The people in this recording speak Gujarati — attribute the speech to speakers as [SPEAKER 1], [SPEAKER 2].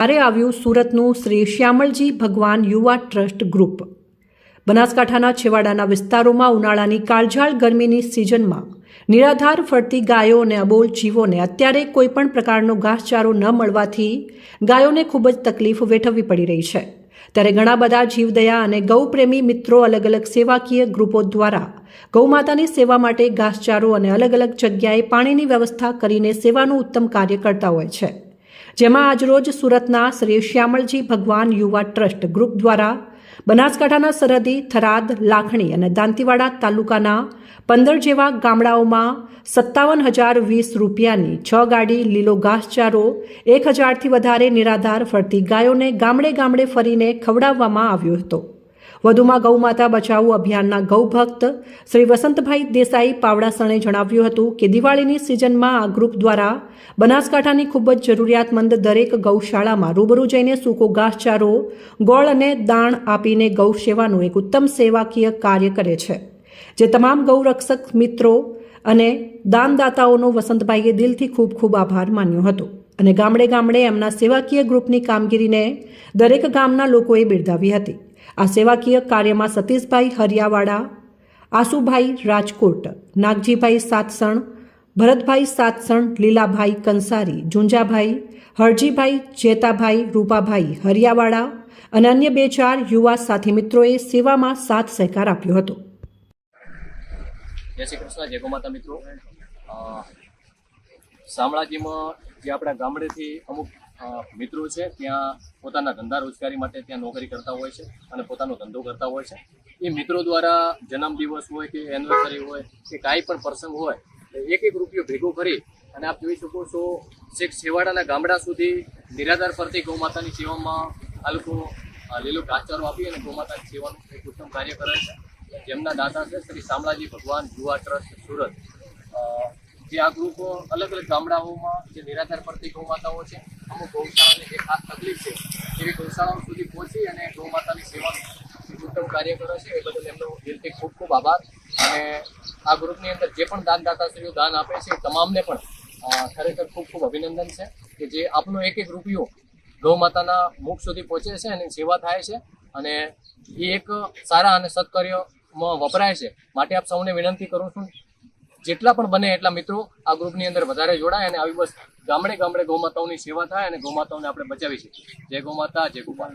[SPEAKER 1] ત્યારે આવ્યું સુરતનું શ્રી શ્યામળજી ભગવાન યુવા ટ્રસ્ટ ગ્રુપ। બનાસકાંઠાના છેવાડાના વિસ્તારોમાં ઉનાળાની કાળઝાળ ગરમીની સિઝનમાં નિરાધાર ફરતી ગાયો અને અબોલ જીવોને અત્યારે કોઈપણ પ્રકારનો ઘાસચારો ન મળવાથી ગાયોને ખૂબ જ તકલીફ વેઠવવી પડી રહી છે। ત્યારે ઘણા બધા જીવદયા અને ગૌપ્રેમી મિત્રો અલગ અલગ સેવાકીય ગ્રુપો દ્વારા ગૌમાતાની સેવા માટે ઘાસચારો અને અલગ અલગ જગ્યાએ પાણીની વ્યવસ્થા કરીને સેવાનું ઉત્તમ કાર્ય કરતા હોય છે। જેમાં આજરોજ સુરતના શ્રી શ્યામળજી ભગવાન યુવા ટ્રસ્ટ ગ્રુપ દ્વારા બનાસકાંઠાના સરહદી થરાદ, લાખણી અને દાંતીવાડા તાલુકાના 15 જેવા ગામડાઓમાં 57,020 રૂપિયાની 6 ગાડી લીલો ઘાસચારો 1,000થી વધારે નિરાધાર ફરતી ગાયોને ગામડે ગામડે ફરીને ખવડાવવામાં આવ્યો હતો। વધુમાં ગૌમાતા બચાવો અભિયાનના ગૌભક્ત શ્રી વસંતભાઈ દેસાઈ પાવડાસણે જણાવ્યું હતું કે દિવાળીની સિઝનમાં આ ગ્રુપ દ્વારા બનાસકાંઠાની ખૂબ જ જરૂરિયાતમંદ દરેક ગૌશાળામાં રૂબરૂ જઈને સૂકો ઘાસચારો, ગોળ અને દાણ આપીને ગૌ સેવાનું એક ઉત્તમ સેવાકીય કાર્ય કરે છે। જે તમામ ગૌરક્ષક મિત્રો અને દાનદાતાઓનો વસંતભાઈએ દિલથી ખૂબ ખૂબ આભાર માન્યો હતો અને ગામડે ગામડે એમના સેવાકીય ગ્રુપની કામગીરીને દરેક ગામના લોકોએ બિરદાવી હતી। આ સેવાકીય કાર્યમાં સતીશભાઈ હરિયાવાડા, આસુભાઈ રાજકોટ, નાગજીભાઈ સાતસણ, ભરતભાઈ સાતસણ, લીલાભાઈ કંસારી, જુંજાભાઈ, હરજીભાઈ, જેતાભાઈ, રૂપાભાઈ હરિયાવાડા અને અન્ય 2-4 યુવા સાથી મિત્રોએ સેવામાં સાથ સહકાર આપ્યો હતો।
[SPEAKER 2] જય શ્રી કૃષ્ણ, જય ગૌમાતા મિત્રો। શામળાજીમાં જે આપણા ગામડેથી અમુક મિત્રો છે ત્યાં પોતાના ધંધા રોજગારી માટે ત્યાં નોકરી કરતા હોય છે અને પોતાનો ધંધો કરતા હોય છે। એ મિત્રો દ્વારા જન્મદિવસ હોય કે એનિવર્સરી હોય કે કાંઈ પણ પ્રસંગ હોય એક રૂપિયો ભેગો કરી અને આપ જોઈ શકો છો છેક છેવાડાના ગામડા સુધી નિરાધાર ફરતી ગૌમાતાની સેવામાં આ લોકો લીલો ઘાસચારો આપી અને ગૌમાતાની સેવાનું એક ઉત્તમ કાર્ય કરે છે। જેમના દાતા છે શ્રી શામળાજી ભગવાન યુવા ટ્રસ્ટ સુરત। જે આ ગ્રુપ અલગ અલગ ગામડાઓમાં જે નિરાધાર ફરતી ગૌમાતાઓ છે, અમુક ગૌશાળાની જે ખાસ તકલીફ છે એવી ગૌશાળાઓ સુધી પહોંચી અને ગૌમાતાની સેવાનું ઉત્તમ કાર્ય કરે છે। એ બદલ એમનો દિલથી ખૂબ ખૂબ આભાર। અને આ ગ્રુપની અંદર જે પણ દાનદાતાશ્રીઓ દાન આપે છે તમામને પણ ખરેખર ખૂબ ખૂબ અભિનંદન છે કે જે આપનો એક રૂપિયો ગૌમાતાના મુખ સુધી પહોંચે છે અને સેવા થાય છે અને એ એક સારા અને સત્કાર્યમાં વપરાય છે। માટે આપ સૌને વિનંતી કરું છું જેટલા પણ બને એટલા મિત્રો આ ગ્રુપની અંદર વધારે જોડાય અને આવી બસ ગામડે ગામડે ગૌમાતાઓની સેવા થાય અને ગૌમાતાઓને આપણે બચાવી શકીએ। જય ગૌમાતા, જય ગોપાલ।